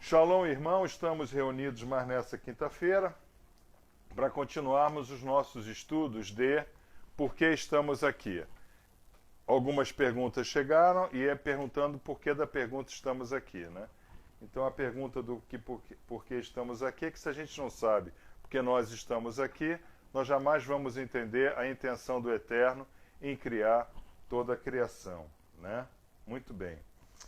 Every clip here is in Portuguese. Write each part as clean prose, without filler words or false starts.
Shalom, irmão, estamos reunidos mais nessa quinta-feira para continuarmos os nossos estudos de por que estamos aqui. Algumas perguntas chegaram e é perguntando por que da pergunta estamos aqui, né? Então a pergunta do por que estamos aqui é que se a gente não sabe porque nós estamos aqui, nós jamais vamos entender a intenção do Eterno em criar toda a criação, né? Muito bem.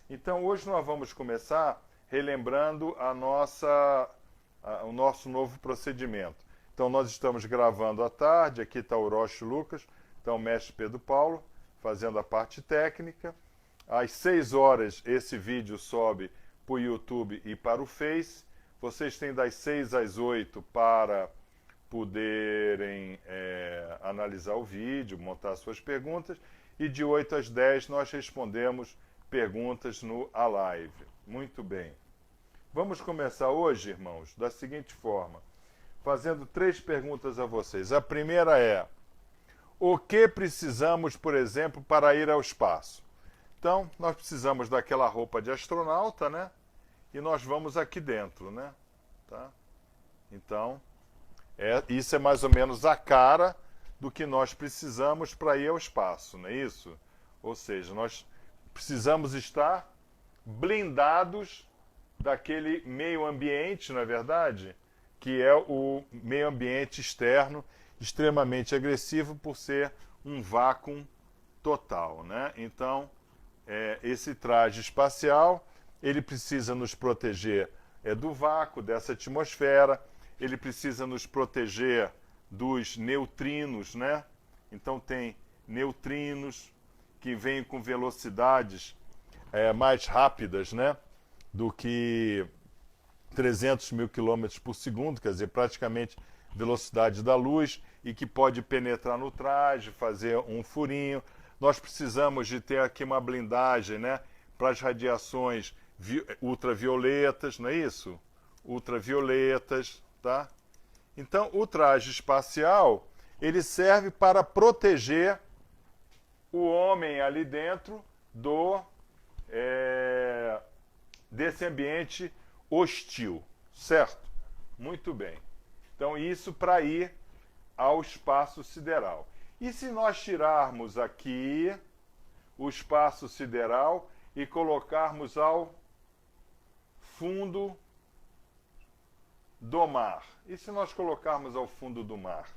Então hoje nós vamos começar relembrando o nosso novo procedimento. Então nós estamos gravando à tarde, aqui está o Roche Lucas, está o mestre Pedro Paulo, fazendo a parte técnica. Às 6 horas esse vídeo sobe para o YouTube e para o Face. Vocês têm das 6 às 8 para poderem analisar o vídeo, montar suas perguntas. E de 8 às 10 nós respondemos perguntas no A Live. Muito bem. Vamos começar hoje, irmãos, da seguinte forma, fazendo 3 perguntas a vocês. A primeira é: o que precisamos, por exemplo, para ir ao espaço? Então, nós precisamos daquela roupa de astronauta, né? E nós vamos aqui dentro, né? Tá? Então, isso é mais ou menos a cara do que nós precisamos para ir ao espaço, não é isso? Ou seja, nós precisamos estar blindados daquele meio ambiente, não é verdade? Que é o meio ambiente externo, extremamente agressivo por ser um vácuo total, né? Então, esse traje espacial, ele precisa nos proteger do vácuo, dessa atmosfera, ele precisa nos proteger dos neutrinos, né? Então tem neutrinos que vêm com velocidades mais rápidas, né? Do que 300 mil quilômetros por segundo, quer dizer, praticamente velocidade da luz, e que pode penetrar no traje, fazer um furinho. Nós precisamos de ter aqui uma blindagem, né, para as radiações ultravioletas, não é isso? Ultravioletas, tá? Então, o traje espacial, ele serve para proteger o homem ali dentro desse ambiente hostil, certo? Muito bem. Então, isso para ir ao espaço sideral. E se nós tirarmos aqui o espaço sideral e colocarmos ao fundo do mar? E se nós colocarmos ao fundo do mar?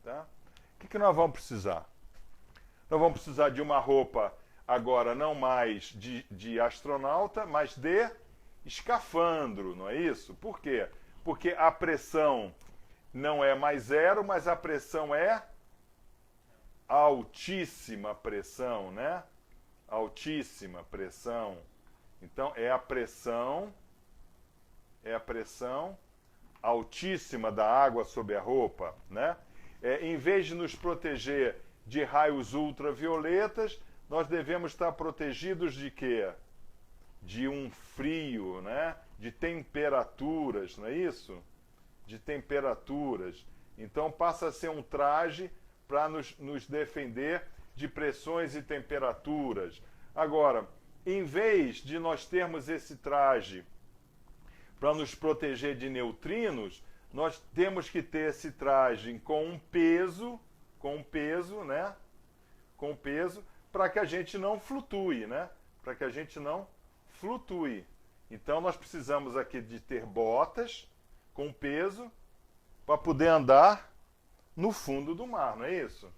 Tá? O que nós vamos precisar? Nós vamos precisar de uma roupa, agora não mais de astronauta, mas de escafandro, não é isso? Por quê? Porque a pressão não é mais 0, mas a pressão é altíssima pressão, né? Altíssima pressão. Então é a pressão altíssima da água sobre a roupa, né? Em vez de nos proteger de raios ultravioletas, nós devemos estar protegidos de quê? De um frio, né? De temperaturas, não é isso? De temperaturas. Então passa a ser um traje para nos defender de pressões e temperaturas. Agora, em vez de nós termos esse traje para nos proteger de neutrinos, nós temos que ter esse traje com um peso, né? Com peso, para que a gente não flutue, né? Para que a gente não flutue. Então nós precisamos aqui de ter botas com peso para poder andar no fundo do mar, não é isso?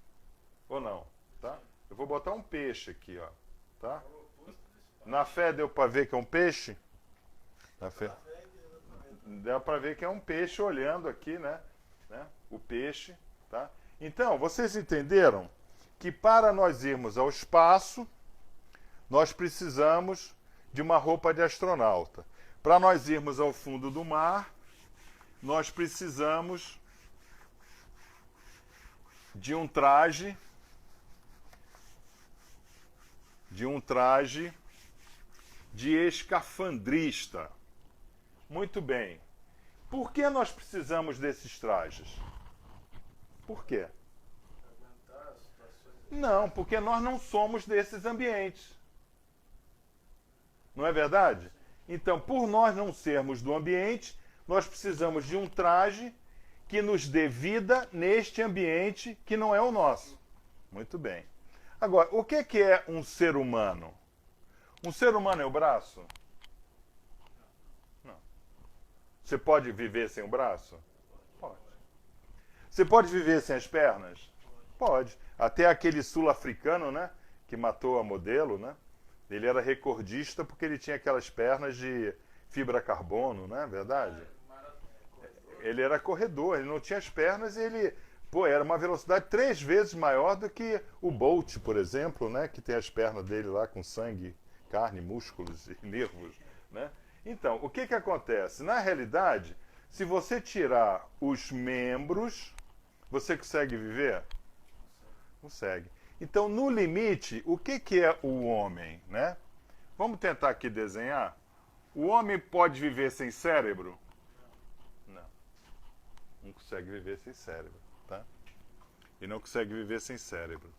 Ou não? Tá? Eu vou botar um peixe aqui, ó. Tá? Na fé deu para ver que é um peixe? Na fé. Deu para ver que é um peixe olhando aqui, né? O peixe, tá? Então, vocês entenderam que para nós irmos ao espaço, nós precisamos de uma roupa de astronauta. Para nós irmos ao fundo do mar, nós precisamos de um traje de escafandrista. Muito bem. Por que nós precisamos desses trajes? Por quê? Não, porque nós não somos desses ambientes. Não é verdade? Então, por nós não sermos do ambiente, nós precisamos de um traje que nos dê vida neste ambiente que não é o nosso. Muito bem. Agora, o que é um ser humano? Um ser humano é o braço? Não. Você pode viver sem o braço? Pode. Você pode viver sem as pernas? Pode. Até aquele sul-africano, né, que matou a modelo, né? Ele era recordista porque ele tinha aquelas pernas de fibra carbono, não é verdade? Ele era corredor, ele não tinha as pernas e ele, era uma velocidade 3 vezes maior do que o Bolt, por exemplo, né, que tem as pernas dele lá com sangue, carne, músculos e nervos, né? Então, o que acontece? Na realidade, se você tirar os membros, você consegue viver? Consegue. Então, no limite, o que é o homem, né? Vamos tentar aqui desenhar. O homem pode viver sem cérebro? Não. Não consegue viver sem cérebro, tá? E não consegue viver sem cérebro.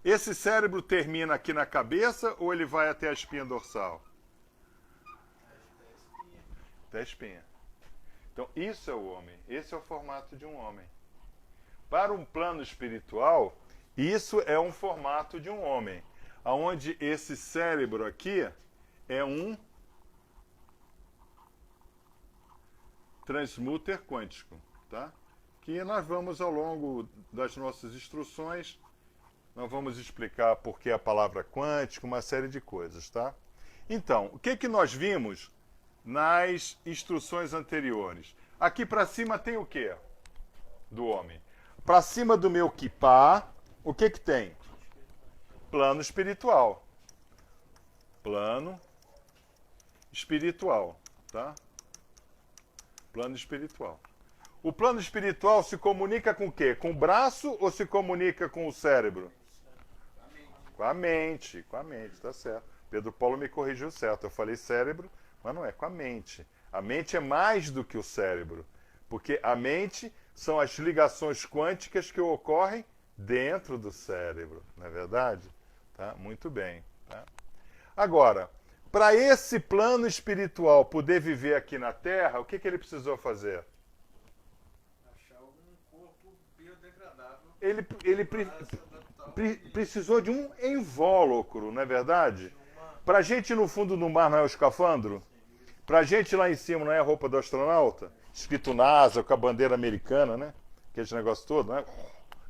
Esse cérebro termina aqui na cabeça ou ele vai até a espinha dorsal? Até a espinha. Então, isso é o homem. Esse é o formato de um homem. Para um plano espiritual, isso é um formato de um homem, onde esse cérebro aqui é um transmuter quântico, tá? Que nós vamos, ao longo das nossas instruções, nós vamos explicar por que a palavra quântico, uma série de coisas, tá? Então, o que nós vimos nas instruções anteriores? Aqui para cima tem o quê? Do homem. Para cima do meu kippah, o que tem? Plano espiritual. Plano espiritual, tá? Plano espiritual. O plano espiritual se comunica com o quê? Com o braço ou se comunica com o cérebro? Com a mente, tá certo. Pedro Paulo me corrigiu certo. Eu falei cérebro, mas não é, com a mente. A mente é mais do que o cérebro, porque a mente são as ligações quânticas que ocorrem dentro do cérebro, não é verdade? Tá? Muito bem. Tá? Agora, para esse plano espiritual poder viver aqui na Terra, o que ele precisou fazer? Achar algum corpo biodegradável. Ele precisou de um invólucro, não é verdade? Para a gente no fundo do mar não é o escafandro? Para a gente lá em cima não é a roupa do astronauta? Escrito NASA, com a bandeira americana, né? Aquele negócio todo, né?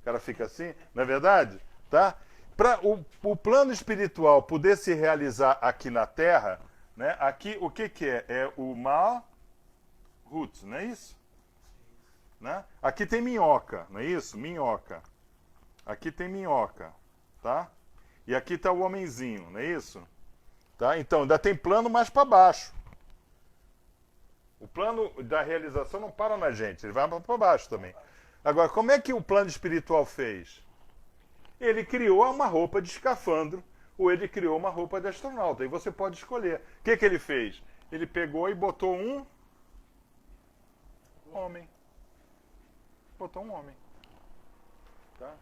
O cara fica assim, não é verdade? Tá? Para o plano espiritual poder se realizar aqui na Terra, né? Aqui o que é? É o Malhut, não é isso? Né? Aqui tem minhoca, não é isso? Minhoca. Aqui tem minhoca, tá? E aqui está o homenzinho, não é isso? Tá? Então, ainda tem plano mais para baixo. O plano da realização não para na gente, ele vai para baixo também. Agora, como é que o plano espiritual fez? Ele criou uma roupa de escafandro, ou ele criou uma roupa de astronauta. Aí você pode escolher. O que ele fez? Ele pegou e botou um homem. Botou um homem. Tá?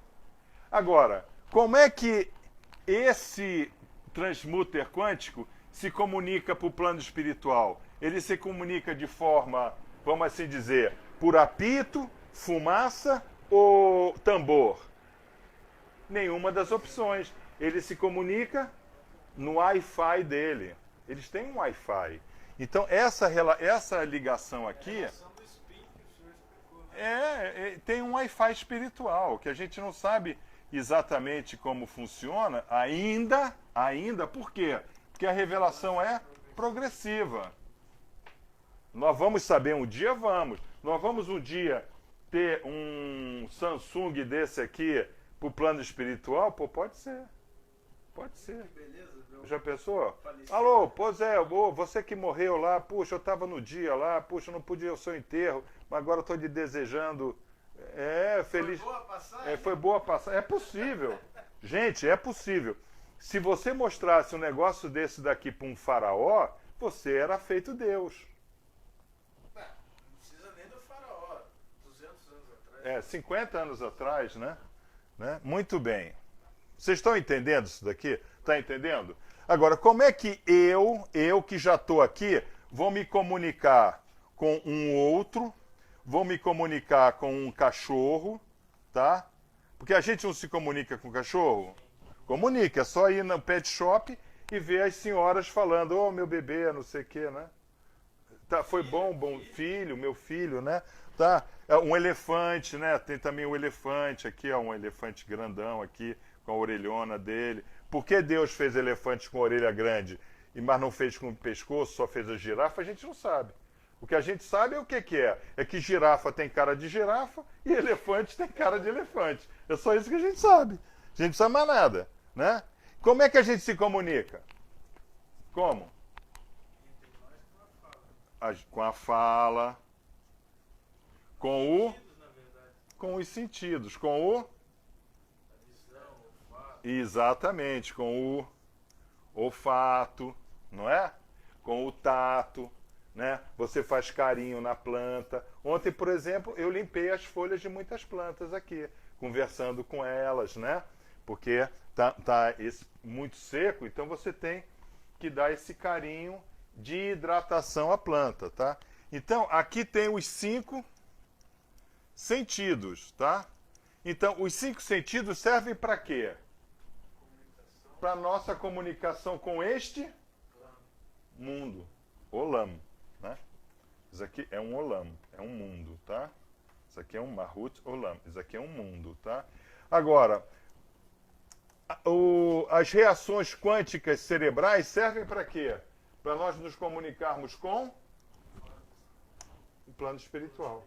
Agora, como é que esse transmuter quântico se comunica para o plano espiritual? Ele se comunica de forma, vamos assim dizer, por apito, fumaça ou tambor? Nenhuma das opções. Ele se comunica no Wi-Fi dele. Eles têm um Wi-Fi. Então, essa ligação aqui tem um Wi-Fi espiritual, que a gente não sabe exatamente como funciona ainda. Por quê? Porque a revelação é progressiva. Nós vamos saber um dia? Vamos. Nós vamos um dia ter um Samsung desse aqui pro plano espiritual? Pô, pode ser. Pode ser. Que beleza, viu? Já pensou? Falecido. Alô, pois é, você que morreu lá, puxa, eu estava no dia lá, puxa, eu não podia ir ao seu enterro, mas agora eu estou lhe desejando. Feliz. Foi boa a passagem? Foi boa a passagem. É possível. Gente, é possível. Se você mostrasse um negócio desse daqui para um faraó, você era feito Deus. Não precisa nem do faraó. 200 anos atrás. 50 anos atrás, né? Muito bem. Vocês estão entendendo isso daqui? Está entendendo? Agora, como é que eu que já estou aqui, vou me comunicar com um outro, vou me comunicar com um cachorro, tá? Porque a gente não se comunica com o cachorro? Comunica, é só ir no pet shop e ver as senhoras falando, ô meu bebê, não sei o quê, né? Tá, foi bom filho, meu filho, né? Tá? Um elefante, né? Tem também o elefante aqui, ó, um elefante grandão aqui, com a orelhona dele. Por que Deus fez elefantes com a orelha grande, mas não fez com o pescoço, só fez a girafa? A gente não sabe. O que a gente sabe é o que é. É que girafa tem cara de girafa e elefante tem cara de elefante. É só isso que a gente sabe. A gente não sabe mais nada, né? Como é que a gente se comunica? Como? Com a fala, com os sentidos, com o... Exatamente, com o olfato, não é? Com o tato, né? Você faz carinho na planta. Ontem, por exemplo, eu limpei as folhas de muitas plantas aqui, conversando com elas, né? Porque tá muito seco, então você tem que dar esse carinho de hidratação à planta, tá? Então, aqui tem os 5 sentidos, tá? Então, os 5 sentidos servem para quê? Para nossa comunicação com este mundo. Olam, né? Isso aqui é um olam, é um mundo, tá? Isso aqui é um Mahut Olam, isso aqui é um mundo, tá? Agora, as reações quânticas cerebrais servem para quê? Para nós nos comunicarmos com o plano espiritual.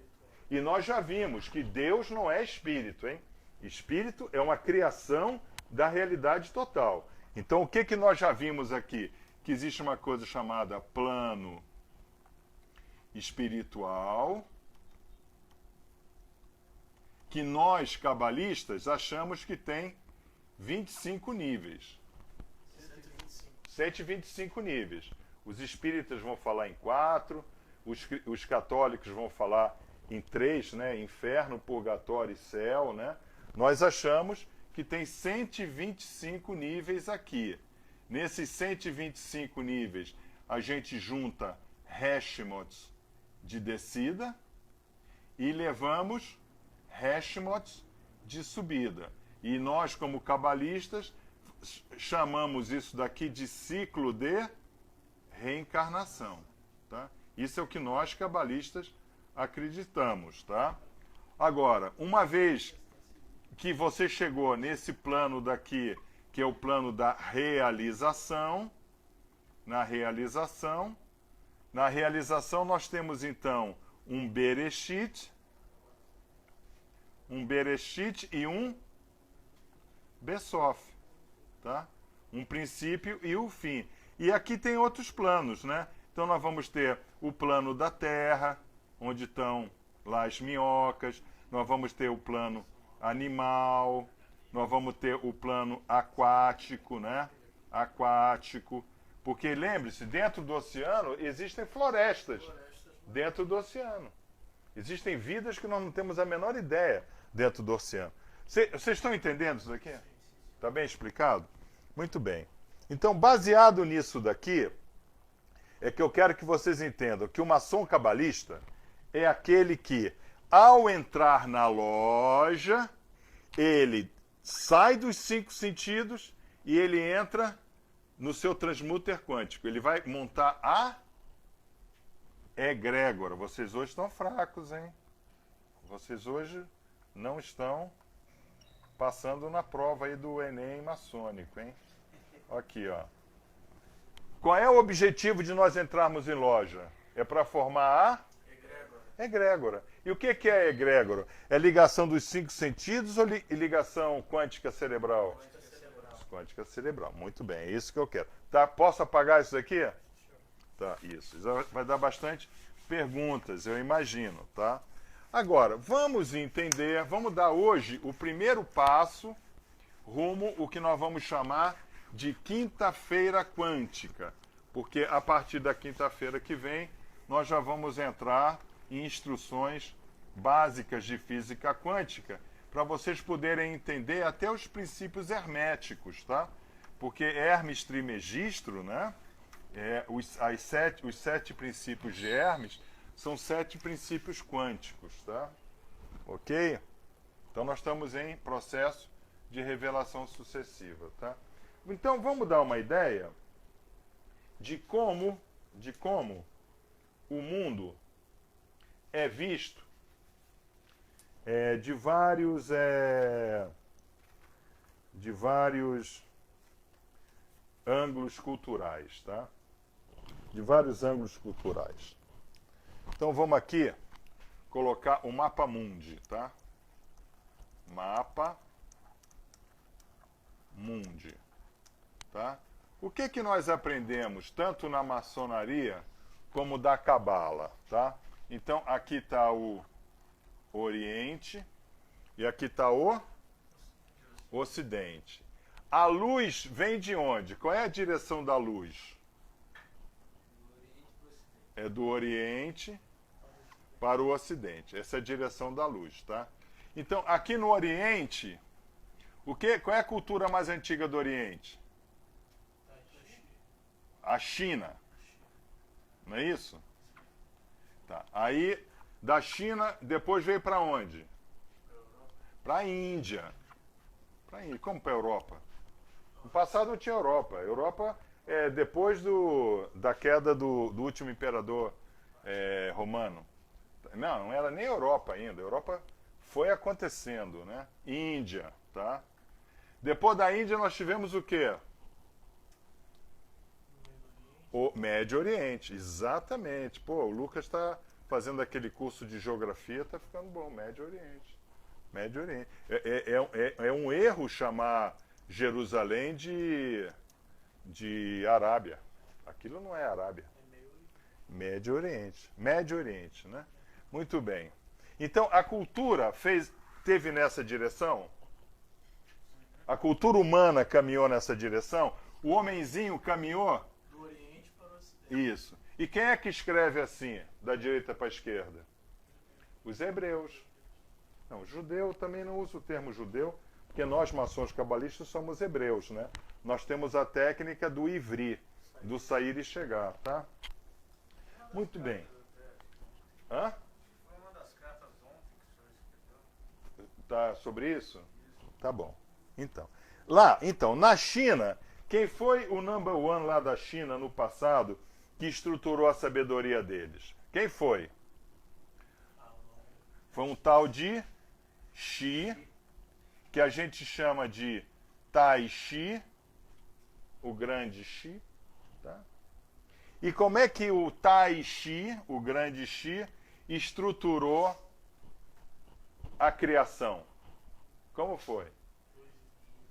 E nós já vimos que Deus não é espírito, hein? Espírito é uma criação da realidade total. Então, o que nós já vimos aqui? Que existe uma coisa chamada plano espiritual, que nós, cabalistas, achamos que tem 25 níveis. 125 níveis. Os espíritas vão falar em 4, os católicos vão falar em 3, né? Inferno, purgatório e céu, né? Nós achamos que tem 125 níveis aqui. Nesses 125 níveis, a gente junta Hashimots de descida e levamos Hashimots de subida. E nós, como cabalistas, chamamos isso daqui de ciclo de reencarnação, tá? Isso é o que nós, cabalistas, acreditamos, tá? Agora, uma vez que você chegou nesse plano daqui, que é o plano da realização, na realização nós temos então um Bereshit e um Besof, tá? Um princípio e o fim. E aqui tem outros planos, né? Então nós vamos ter o plano da terra, onde estão lá as minhocas, nós vamos ter o plano animal, nós vamos ter o plano aquático, né? Aquático. Porque lembre-se, dentro do oceano existem florestas. Dentro do oceano. Existem vidas que nós não temos a menor ideia dentro do oceano. Vocês estão entendendo isso daqui? Está bem explicado? Muito bem. Então, baseado nisso daqui, é que eu quero que vocês entendam que o maçom cabalista é aquele que, ao entrar na loja, ele sai dos 5 sentidos e ele entra no seu transmuter quântico. Ele vai montar a egrégora. Vocês hoje estão fracos, hein? Vocês hoje não estão passando na prova aí do Enem maçônico, hein? Aqui, ó. Qual é o objetivo de nós entrarmos em loja? É para formar a egrégora. E o que é a egrégora? É ligação dos 5 sentidos ou ligação quântica cerebral? Quântica cerebral. Muito bem, é isso que eu quero. Tá? Posso apagar isso aqui? Tá, isso. Isso vai dar bastante perguntas, eu imagino, tá? Agora, vamos entender, vamos dar hoje o primeiro passo rumo o que nós vamos chamar de quinta-feira quântica, porque a partir da quinta-feira que vem nós já vamos entrar em instruções básicas de física quântica para vocês poderem entender até os princípios herméticos, tá? Porque Hermes Trismegisto, né? Os 7 princípios de Hermes são 7 princípios quânticos, tá? Ok? Então nós estamos em processo de revelação sucessiva, tá? Então vamos dar uma ideia de como o mundo é visto de vários ângulos culturais, tá? De vários ângulos culturais. Então vamos aqui colocar o mapa mundi, tá? Mapa mundi, tá? O que nós aprendemos tanto na maçonaria como da cabala, tá? Então aqui está o Oriente e aqui está o Ocidente. A luz vem de onde? Qual é a direção da luz? É do Oriente para o Ocidente. Essa é a direção da luz, tá? Então, aqui no Oriente, qual é a cultura mais antiga do Oriente? A China. Não é isso? Tá. Aí, da China, depois veio para onde? Para a Índia. Como para a Europa? No passado não tinha Europa. A Europa é depois da queda do último imperador romano. Não era nem Europa ainda. A Europa foi acontecendo, né? Índia, tá? Depois da Índia nós tivemos o quê? O Médio Oriente, exatamente. Pô, o Lucas está fazendo aquele curso de geografia, está ficando bom. Médio Oriente. Médio Oriente. É um erro chamar Jerusalém de Arábia. Aquilo não é Arábia. Médio Oriente. Médio Oriente, né? Muito bem. Então, a cultura teve nessa direção? A cultura humana caminhou nessa direção? O homenzinho caminhou? Do Oriente para o Ocidente. Isso. E quem é que escreve assim, da direita para a esquerda? Os hebreus. Não, judeu também não usa o termo judeu, porque nós, maçons cabalistas, somos hebreus, né? Nós temos a técnica do ivri, do sair e chegar, tá? Muito bem. Hã? Foi uma das cartas ontem que o senhor escreveu. Tá sobre isso? Tá bom. Então, na China, quem foi o number one lá da China no passado que estruturou a sabedoria deles? Quem foi? Foi um tal de Xi, que a gente chama de Tai Chi, o grande Xi, tá? E como é que o Tai Chi, o grande Xi, estruturou a criação? Como foi?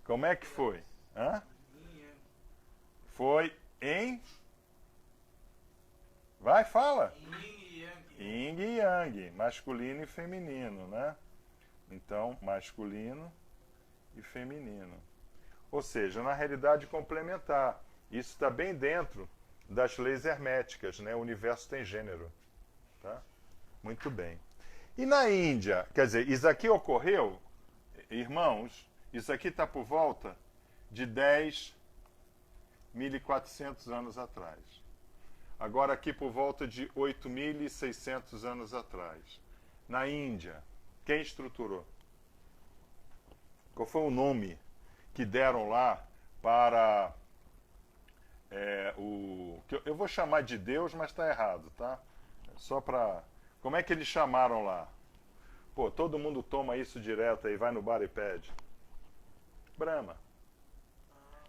Como é que foi? Hã? Foi em... Vai, fala. Yin e Yang, masculino e feminino, né? Então, masculino e feminino. Ou seja, na realidade complementar. Isso está bem dentro das leis herméticas, né? O universo tem gênero. Tá? Muito bem. E na Índia, quer dizer, isso aqui ocorreu, irmãos, isso aqui está por volta de 10.400 anos atrás. Agora aqui por volta de 8.600 anos atrás. Na Índia, quem estruturou? Qual foi o nome que deram lá para eu vou chamar de Deus, mas está errado, tá? Só para... Como é que eles chamaram lá? Pô, todo mundo toma isso direto aí, vai no bar e pede. Brahma.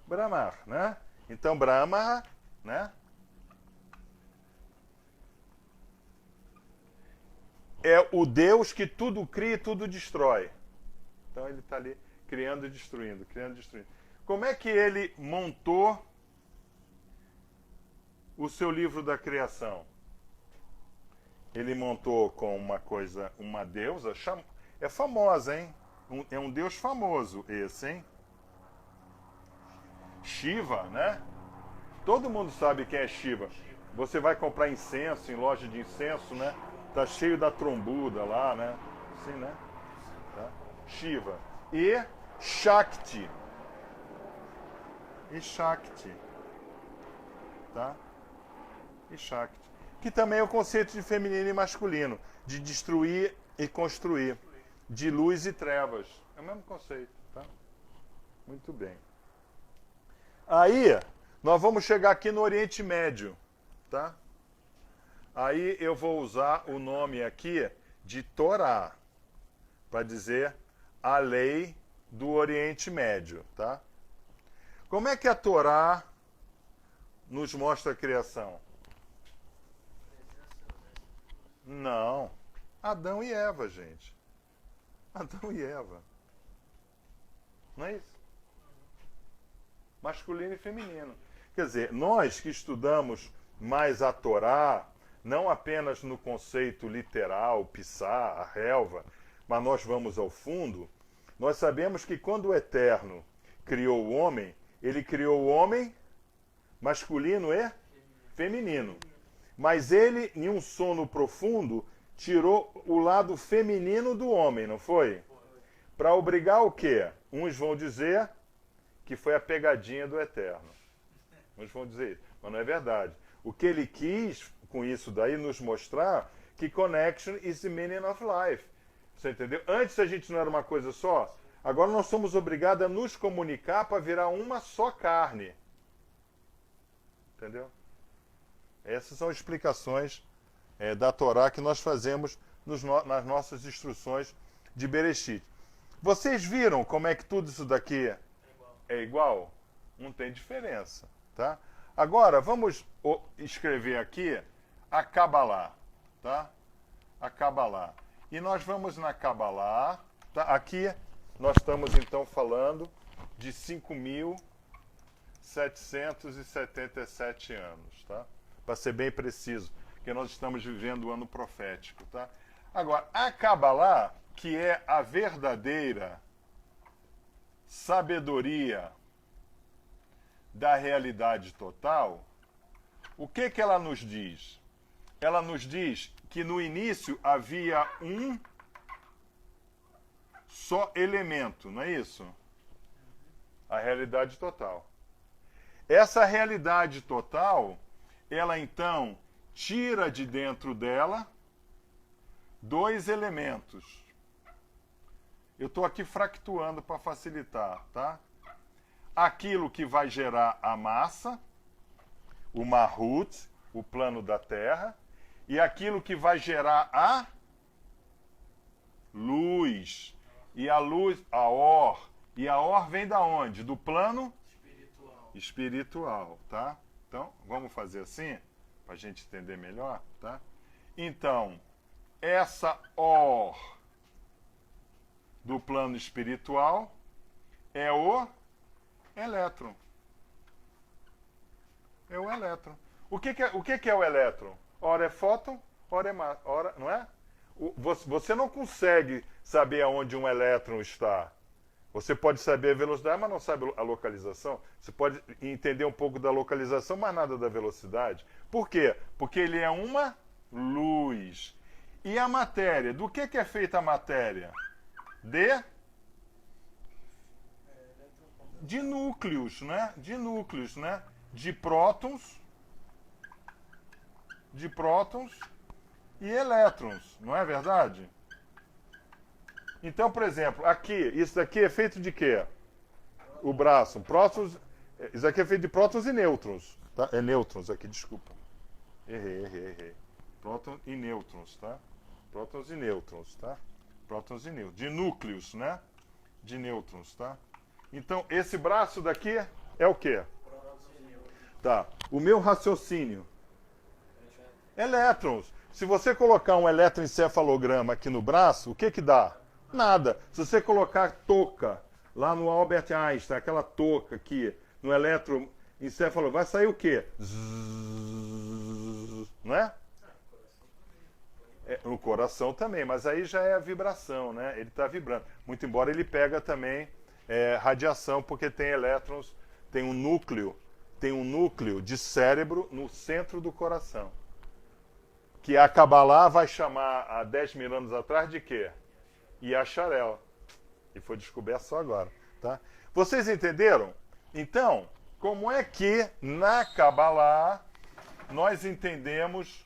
Brahma, né? Então, Brahma, né? É o Deus que tudo cria e tudo destrói. Então ele está ali criando e destruindo, criando e destruindo. Como é que ele montou o seu livro da criação? Ele montou com uma deusa, é famosa, hein? É um deus famoso esse, hein? Shiva, né? Todo mundo sabe quem é Shiva. Você vai comprar incenso em loja de incenso, né? Tá cheio da trombuda lá, né? Assim, né? Tá? Shiva. E Shakti. e Shakti. Tá? E Shakti. Que também é o conceito de feminino e masculino, de destruir e construir, de luz e trevas. É o mesmo conceito, tá? Muito bem. Aí, nós vamos chegar aqui no Oriente Médio, tá? Aí eu vou usar o nome aqui de Torá, para dizer a lei do Oriente Médio, tá? Como é que a Torá nos mostra a criação? Não. Adão e Eva, gente. Adão e Eva. Não é isso? Masculino e feminino. Quer dizer, nós que estudamos mais a Torá, não apenas no conceito literal, Pissá, a relva, mas nós vamos ao fundo, nós sabemos que quando o Eterno criou o homem, ele criou o homem masculino e feminino. Mas ele, em um sono profundo, tirou o lado feminino do homem, não foi? Para obrigar o quê? Uns vão dizer que foi a pegadinha do Eterno. Uns vão dizer isso, mas não é verdade. O que ele quis com isso daí nos mostrar que connection is the meaning of life. Você entendeu? Antes a gente não era uma coisa só, agora nós somos obrigados a nos comunicar para virar uma só carne. Entendeu? Essas são explicações da Torá que nós fazemos nas nossas instruções de Bereshit. Vocês viram como é que tudo isso daqui é igual? Não tem diferença, tá? Agora, vamos escrever aqui a Kabbalah, tá? A Kabbalah. E nós vamos na Kabbalah, tá? Aqui nós estamos então falando de 5.777 anos, tá? Para ser bem preciso, porque nós estamos vivendo o ano profético, tá? Agora, a Kabbalah, que é a verdadeira sabedoria da realidade total, o que que ela nos diz? Ela nos diz que no início havia um só elemento, não é isso? A realidade total. Essa realidade total, ela então tira de dentro dela dois elementos. Eu estou aqui fractuando para facilitar, tá? Aquilo que vai gerar a massa, o Mahut, o plano da Terra, e aquilo que vai gerar a luz. E a luz, a Or. E a Or vem da onde? Do plano espiritual, tá? Então, vamos fazer assim, para a gente entender melhor, tá? Então, essa Or do plano espiritual é o elétron. É o elétron. O que é o elétron? Ora é fóton, ora é massa. Ora, não é? Você não consegue saber aonde um elétron está. Você pode saber a velocidade, mas não sabe a localização. Você pode entender um pouco da localização, mas nada da velocidade. Por quê? Porque ele é uma luz. E a matéria? Do que é feita a matéria? De núcleos, né? De núcleos, né? De prótons e elétrons, não é verdade? Então, por exemplo, aqui, isso daqui é feito de quê? O braço, prótons, isso aqui é feito de prótons e nêutrons, tá? É nêutrons aqui, desculpa. Errei. Prótons e nêutrons, tá? Prótons e nêutrons, tá? Prótons e nêutrons, de núcleos, né? De nêutrons, tá? Então, esse braço daqui é o quê? Tá. O meu raciocínio. Elétrons. Se você colocar um eletroencefalograma aqui no braço, o que que dá? Nada. Se você colocar touca lá no Albert Einstein, aquela touca aqui no eletroencefalograma, vai sair o quê? Zzz, não é? No coração também, mas aí já é a vibração, né? Ele está vibrando. Muito embora ele pega também radiação, porque tem elétrons, tem um núcleo de cérebro no centro do coração. Que a Kabbalah vai chamar há 10 mil anos atrás de quê? Yasharel. E foi descoberto só agora, tá? Vocês entenderam? Então, como é que na Kabbalah nós entendemos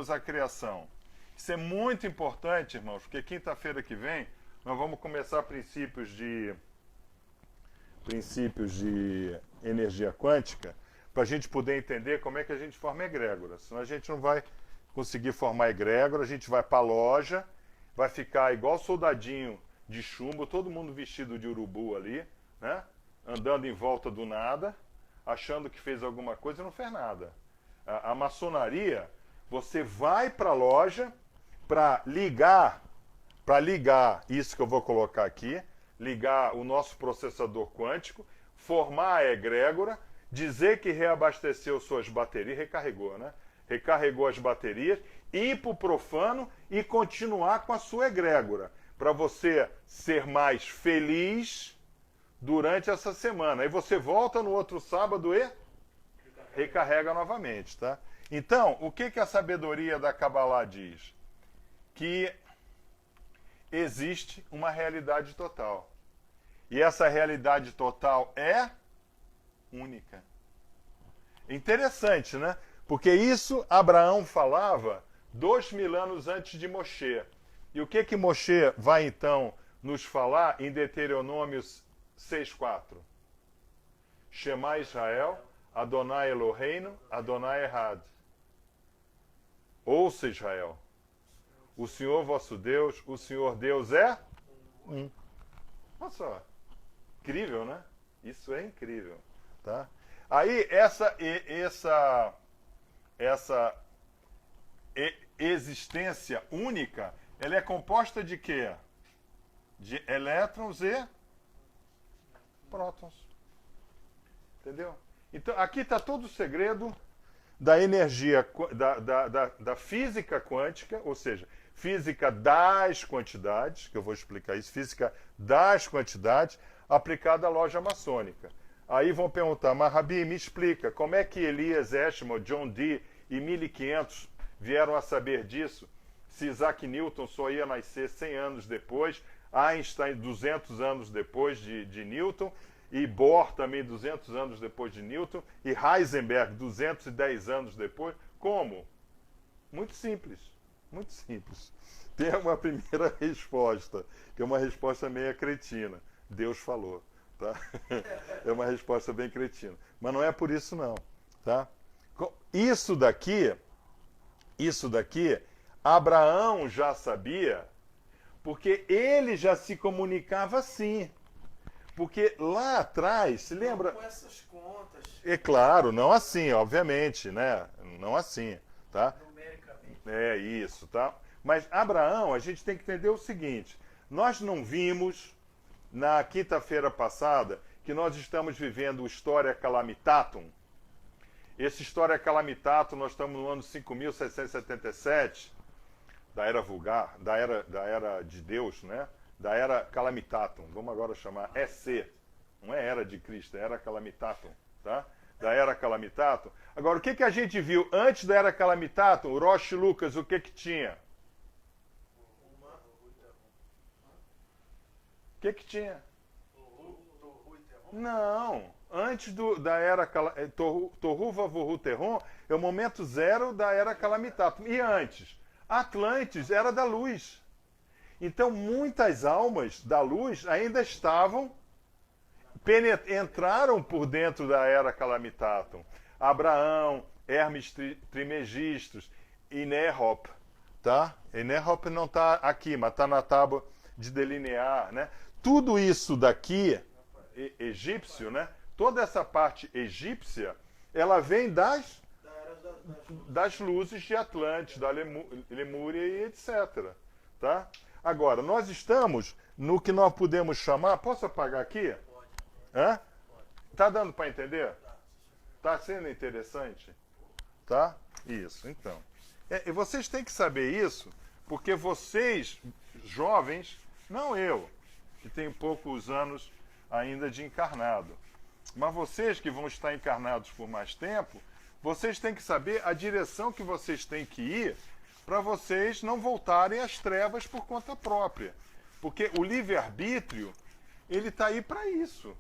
a criação. Isso é muito importante, irmãos, porque quinta-feira que vem nós vamos começar princípios de energia quântica, para a gente poder entender como é que a gente forma egrégora. Senão a gente não vai conseguir formar egrégora, a gente vai para a loja, vai ficar igual soldadinho de chumbo, todo mundo vestido de urubu ali, né? Andando em volta do nada, achando que fez alguma coisa e não fez nada. A maçonaria, você vai para a loja para ligar isso que eu vou colocar aqui, ligar o nosso processador quântico, formar a egrégora, dizer que reabasteceu suas baterias, recarregou, né? Recarregou as baterias, ir para o profano e continuar com a sua egrégora, para você ser mais feliz durante essa semana. Aí você volta no outro sábado e recarrega novamente, tá? Então, o que a sabedoria da Kabbalah diz? Que existe uma realidade total. E essa realidade total é única. Interessante, né? Porque isso Abraão falava 2000 anos antes de Moshe. E o que Moshe vai então nos falar em Deuteronômio 6:4? Shema Israel, Adonai Eloheinu, Adonai Echad. Ouça, Israel, o Senhor vosso Deus, o Senhor Deus é um. Olha só, incrível, né? Isso é incrível, tá? Aí essa existência única, ela é composta de quê? De elétrons e prótons. Entendeu? Então, aqui está todo o segredo da energia, da física quântica, ou seja, física das quantidades, que eu vou explicar isso, física das quantidades, aplicada à loja maçônica. Aí vão perguntar, mas Rabi, me explica, como é que Elias Eshmo, John Dee e 1500 vieram a saber disso, se Isaac Newton só ia nascer 100 anos depois, Einstein 200 anos depois de Newton, e Bohr também 200 anos depois de Newton, e Heisenberg 210 anos depois. Como? Muito simples, muito simples. Tem uma primeira resposta, que é uma resposta meio cretina. Deus falou, tá? É uma resposta bem cretina. Mas não é por isso não, tá? Isso daqui, Abraão já sabia, porque ele já se comunicava assim. Porque lá atrás, se lembra? Com essas contas. É claro, não assim, obviamente, né? Não assim, tá? Numericamente. É isso, tá? Mas Abraão, a gente tem que entender o seguinte: nós não vimos na quinta-feira passada que nós estamos vivendo o História Calamitatum. Esse História Calamitatum, nós estamos no ano 5777 da era vulgar, da era de Deus, né? Da era Calamitatum, vamos agora chamar EC, não é era de Cristo, é era Calamitatum, tá? Da era Calamitatum. Agora, o que a gente viu antes da era Calamitatum? O Rosh Lucas, o que tinha? O que tinha? Não, antes da era Tohu Vavohu Terron é o momento zero da era Calamitatum. E antes? Atlantes era da luz. Então, muitas almas da luz ainda entraram por dentro da era Calamitatum. Abraão, Hermes Trismegistus, Inerhop, tá? Inerhop não está aqui, mas está na tábua de delinear, né? Tudo isso daqui, egípcio, né? Toda essa parte egípcia, ela vem das luzes de Atlantes, da Lemúria e etc, tá? Agora, nós estamos no que nós podemos chamar... Posso apagar aqui? Pode. Hã? Tá dando para entender? Tá sendo interessante? Tá? Isso, então. E vocês têm que saber isso, porque vocês, jovens, não eu, que tenho poucos anos ainda de encarnado, mas vocês que vão estar encarnados por mais tempo, vocês têm que saber a direção que vocês têm que ir para vocês não voltarem às trevas por conta própria. Porque o livre-arbítrio, ele está aí para isso.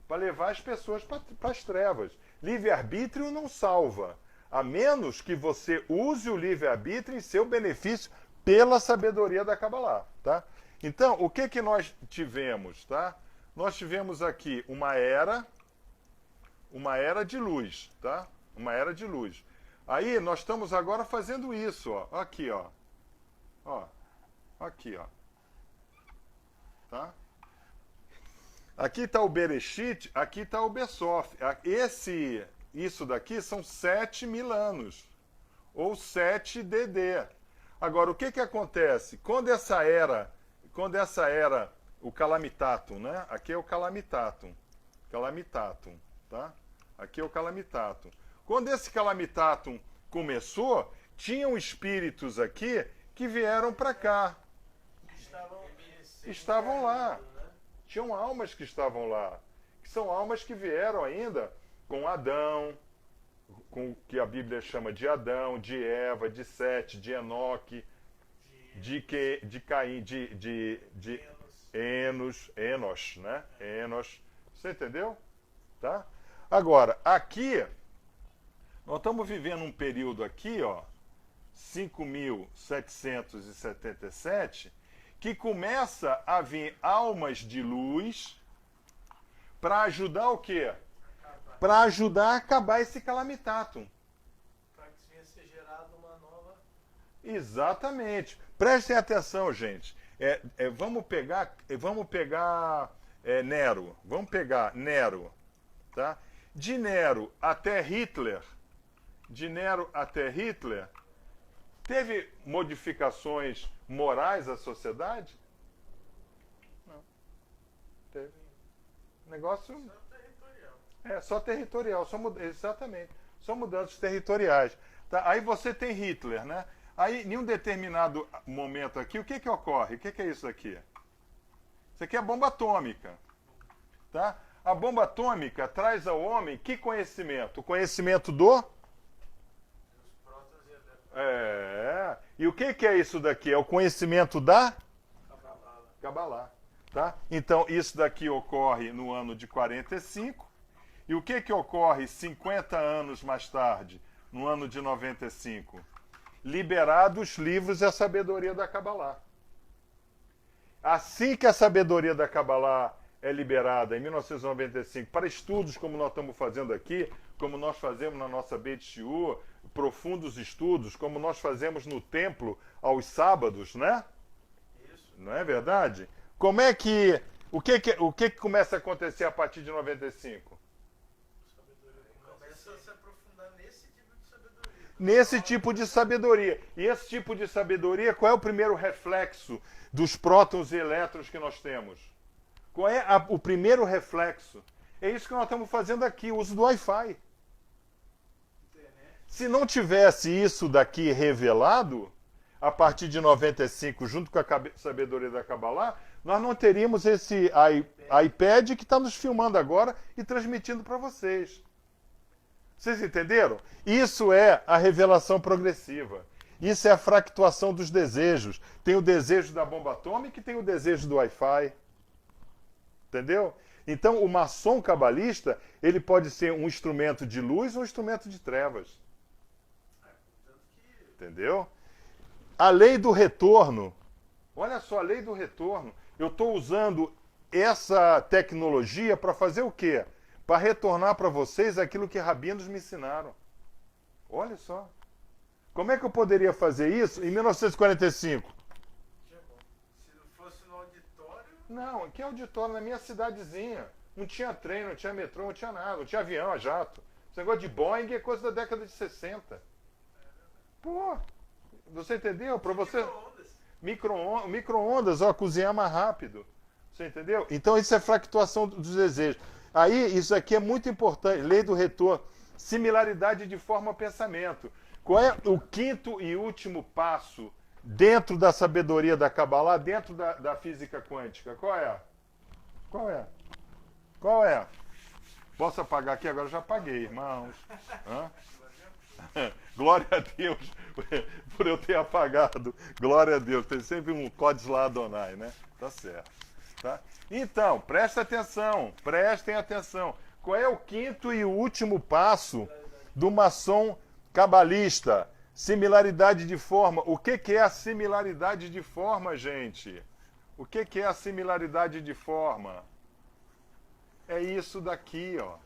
para levar as pessoas para as trevas. Livre-arbítrio não salva, a menos que você use o livre-arbítrio em seu benefício pela sabedoria da Kabbalah, tá? Então, o que nós tivemos, tá? Nós tivemos aqui uma era de luz, tá? Uma era de luz. Aí nós estamos agora fazendo isso, ó. Aqui, ó. Ó. Aqui, ó. Tá? Aqui está o Bereshit, aqui está o Besof. Isso daqui são 7.000 anos. Ou 7 DD. Agora, o que acontece? Quando essa era, o Calamitatum, né? Aqui é o Calamitatum. Calamitatum, tá? Aqui é o Calamitatum. Quando esse Calamitatum começou, tinham espíritos aqui que vieram para cá. Estavam lá. Tinham almas que estavam lá. Que são almas que vieram ainda com Adão, com o que a Bíblia chama de Adão, de Eva, de Sete, de Enoque, de Caim, de Enos, né? Enos. Você entendeu? Tá? Agora, aqui, nós estamos vivendo um período aqui, ó, 5.777, que começa a vir almas de luz para ajudar o quê? Para ajudar a acabar esse calamitatum. Para que venha ser gerada uma nova... Exatamente. Prestem atenção, gente. Vamos pegar Nero. Vamos pegar Nero. Tá? De Nero até Hitler, teve modificações morais à sociedade? Não. Teve. Negócio... só territorial. Exatamente. Só mudanças territoriais. Tá? Aí você tem Hitler, né? Aí, em um determinado momento aqui, o que ocorre? O que é isso aqui? Isso aqui é a bomba atômica. Tá? A bomba atômica traz ao homem que conhecimento? O conhecimento do... E o que é isso daqui? É o conhecimento da... Kabbalah. Tá? Então, isso daqui ocorre no ano de 45. E o que ocorre 50 anos mais tarde, no ano de 95? Liberados os livros e a sabedoria da Kabbalah. Assim que a sabedoria da Kabbalah é liberada em 1995 para estudos como nós estamos fazendo aqui, como nós fazemos na nossa Beit Shiur, profundos estudos, como nós fazemos no templo aos sábados, né? Isso. Não é verdade? Como é que... O que começa a acontecer a partir de 95? Começa a se aprofundar nesse tipo de sabedoria. Nesse tipo de sabedoria. E esse tipo de sabedoria, qual é o primeiro reflexo dos prótons e elétrons que nós temos? Qual é o primeiro reflexo? É isso que nós estamos fazendo aqui, o uso do Wi-Fi. Se não tivesse isso daqui revelado, a partir de 95, junto com a sabedoria da Kabbalah, nós não teríamos esse iPad que está nos filmando agora e transmitindo para vocês. Vocês entenderam? Isso é a revelação progressiva. Isso é a fractuação dos desejos. Tem o desejo da bomba atômica e tem o desejo do Wi-Fi. Entendeu? Então, o maçom cabalista, ele pode ser um instrumento de luz ou um instrumento de trevas. Entendeu? A lei do retorno. Olha só, a lei do retorno. Eu estou usando essa tecnologia para fazer o quê? Para retornar para vocês aquilo que rabinos me ensinaram. Olha só. Como é que eu poderia fazer isso em 1945? Se fosse no auditório... Não, que auditório? Na minha cidadezinha. Não tinha trem, não tinha metrô, não tinha nada. Não tinha avião, a jato. Esse negócio de Boeing é coisa da década de 60. Pô, você entendeu? Para você... Micro-ondas, ó, cozinhar mais rápido. Você entendeu? Então isso é fractuação dos desejos. Aí, isso aqui é muito importante. Lei do retorno. Similaridade de forma pensamento. Qual é o quinto e último passo dentro da sabedoria da Kabbalah, dentro da física quântica? Qual é? Qual é? Qual é? Posso apagar aqui? Agora eu já apaguei, irmãos. Hã? Glória a Deus por eu ter apagado. Glória a Deus. Tem sempre um Kodesh lá Adonai, né? Tá certo. Tá? Então, prestem atenção. Qual é o quinto e último passo do maçom cabalista? Similaridade de forma. O que é a similaridade de forma, gente? O que é a similaridade de forma? É isso daqui, ó.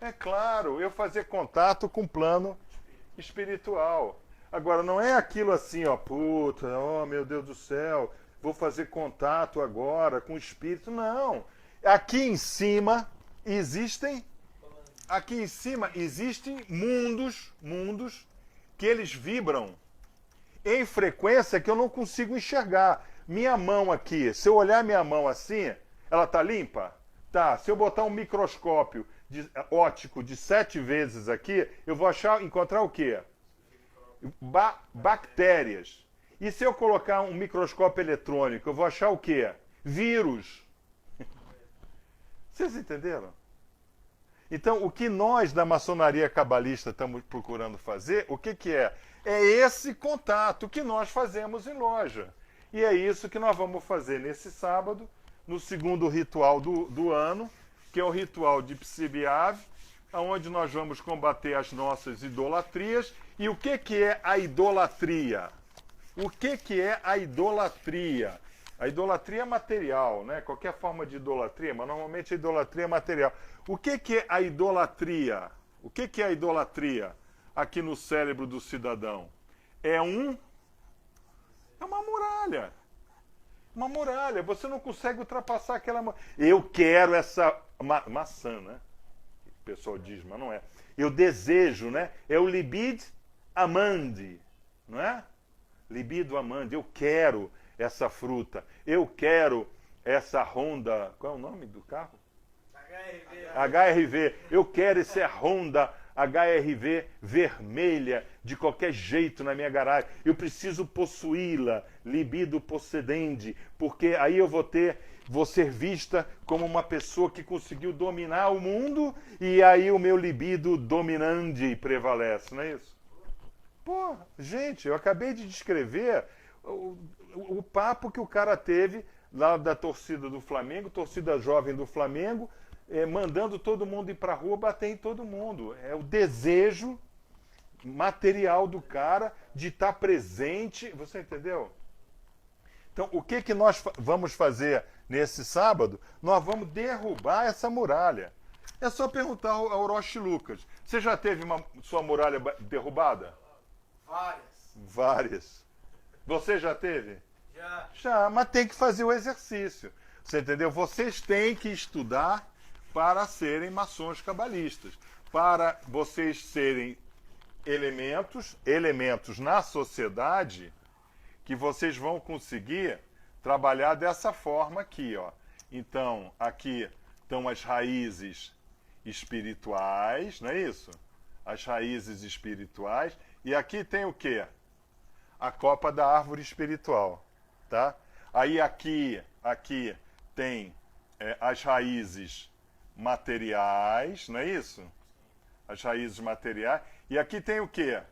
É claro, eu fazer contato com o plano espiritual. Agora, não é aquilo assim, ó, puta, ó, meu Deus do céu, vou fazer contato agora com o espírito. Não. Aqui em cima existem mundos que eles vibram em frequência que eu não consigo enxergar. Minha mão aqui, se eu olhar minha mão assim, ela tá limpa? Tá. Se eu botar um microscópio óptico de 7 vezes aqui, eu vou encontrar o quê? Bactérias. E se eu colocar um microscópio eletrônico, eu vou achar o quê? Vírus. Vocês entenderam? Então, o que nós da maçonaria cabalista estamos procurando fazer, o que é? É esse contato que nós fazemos em loja. E é isso que nós vamos fazer nesse sábado, no segundo ritual do ano, que é o ritual de Psibiave, onde nós vamos combater as nossas idolatrias. E o que é a idolatria? O que é a idolatria? A idolatria é material, né? Qualquer forma de idolatria, mas normalmente a idolatria é material. O que é a idolatria? O que é a idolatria aqui no cérebro do cidadão? É uma muralha. Uma muralha. Você não consegue ultrapassar aquela muralha. Eu quero essa maçã, né? O pessoal diz, mas não é. Eu desejo, né? É o libido amandi, não é? Libido amandi. Eu quero essa fruta. Eu quero essa Honda. Qual é o nome do carro? HRV. Eu quero essa Honda HRV vermelha de qualquer jeito na minha garagem. Eu preciso possuí-la, libido possedente, porque aí eu vou ser vista como uma pessoa que conseguiu dominar o mundo e aí o meu libido dominante prevalece, não é isso? Pô, gente, eu acabei de descrever o papo que o cara teve lá da torcida do Flamengo, torcida jovem do Flamengo, mandando todo mundo ir para a rua, bater em todo mundo. É o desejo material do cara de estar presente. Você entendeu? Então, o que nós vamos fazer nesse sábado? Nós vamos derrubar essa muralha. É só perguntar ao Orochi Lucas. Você já teve sua muralha derrubada? Várias. Você já teve? Já, mas tem que fazer o exercício. Você entendeu? Vocês têm que estudar para serem maçons cabalistas, para vocês serem elementos na sociedade que vocês vão conseguir trabalhar dessa forma aqui, ó. Então, aqui estão as raízes espirituais, não é isso? As raízes espirituais. E aqui tem o quê? A copa da árvore espiritual, tá? Aí aqui tem as raízes materiais, não é isso? As raízes materiais. E aqui tem o quê?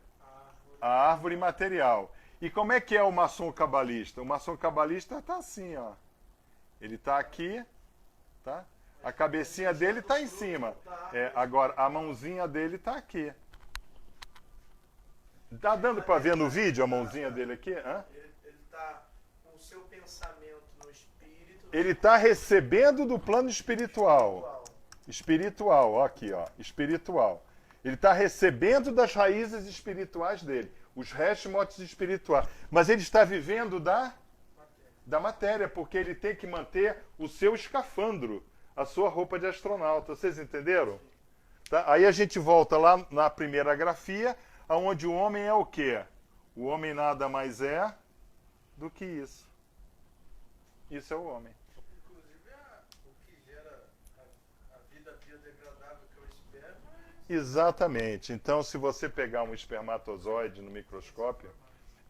A árvore material. E como é que é o maçom cabalista? O maçom cabalista está assim, ó. Ele está aqui, tá? A cabecinha dele está em cima. Agora, a mãozinha dele está aqui. Tá dando para ver no vídeo a mãozinha dele aqui? Hã? Ele está com o seu pensamento no espírito. Ele está recebendo do plano espiritual. Espiritual, ó, aqui, ó. Espiritual. Ele está recebendo das raízes espirituais dele. Os Hashimots espirituais. Mas ele está vivendo da matéria, porque ele tem que manter o seu escafandro, a sua roupa de astronauta. Vocês entenderam? Tá? Aí a gente volta lá na primeira grafia, onde o homem é o quê? O homem nada mais é do que isso. Isso é o homem. Inclusive, o que gera a vida biodegradável que é o esperma. Exatamente. Então, se você pegar um espermatozoide no microscópio,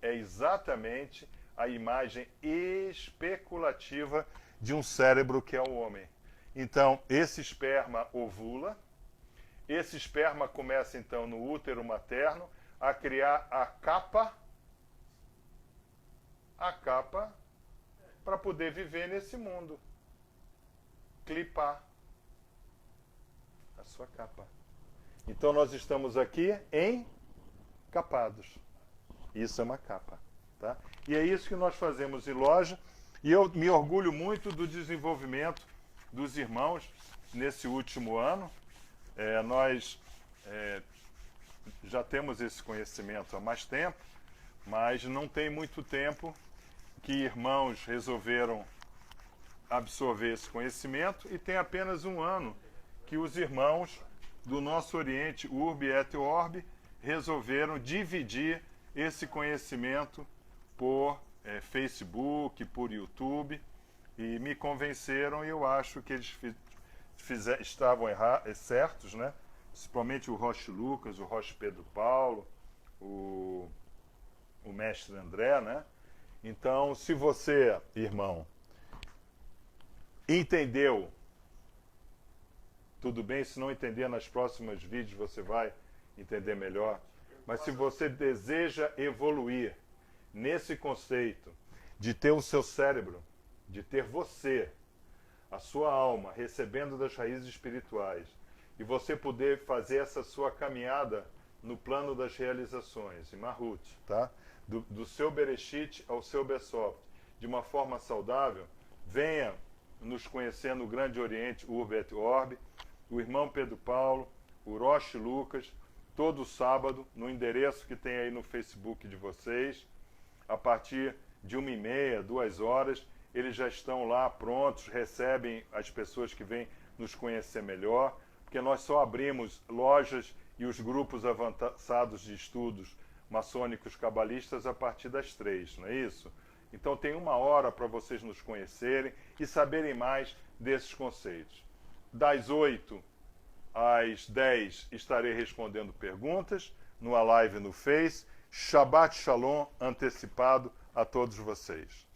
é exatamente a imagem especulativa de um cérebro que é o homem. Então, esse esperma ovula. Esse esperma começa, então, no útero materno, a criar a capa para poder viver nesse mundo. Clipar a sua capa. Então nós estamos aqui encapados. Isso é uma capa. Tá? E é isso que nós fazemos em loja. E eu me orgulho muito do desenvolvimento dos irmãos nesse último ano. Nós já temos esse conhecimento há mais tempo, mas não tem muito tempo que irmãos resolveram absorver esse conhecimento, e tem apenas um ano que os irmãos do nosso Oriente, Urbi et Orbi, resolveram dividir esse conhecimento por Facebook, por YouTube, e me convenceram, e eu acho que eles estavam certos, né? Principalmente o Roche Lucas, o Roche Pedro Paulo, o mestre André, né? Então, se você, irmão, entendeu, tudo bem. Se não entender, nas próximas vídeos você vai entender melhor. Mas se você deseja evoluir nesse conceito de ter o seu cérebro, de ter você, a sua alma, recebendo das raízes espirituais, e você poder fazer essa sua caminhada no plano das realizações, em Mahut, tá? Do seu Bereshit ao seu Besop, de uma forma saudável, venha nos conhecer no Grande Oriente, Urbi et Orbi, o irmão Pedro Paulo, o Roche Lucas, todo sábado, no endereço que tem aí no Facebook de vocês, a partir de 1h30, 2h, eles já estão lá prontos, recebem as pessoas que vêm nos conhecer melhor, porque nós só abrimos lojas e os grupos avançados de estudos maçônicos cabalistas a partir das 3, não é isso? Então tem 1 hora para vocês nos conhecerem e saberem mais desses conceitos. Das 8 às 10 estarei respondendo perguntas numa live no Face. Shabbat Shalom antecipado a todos vocês.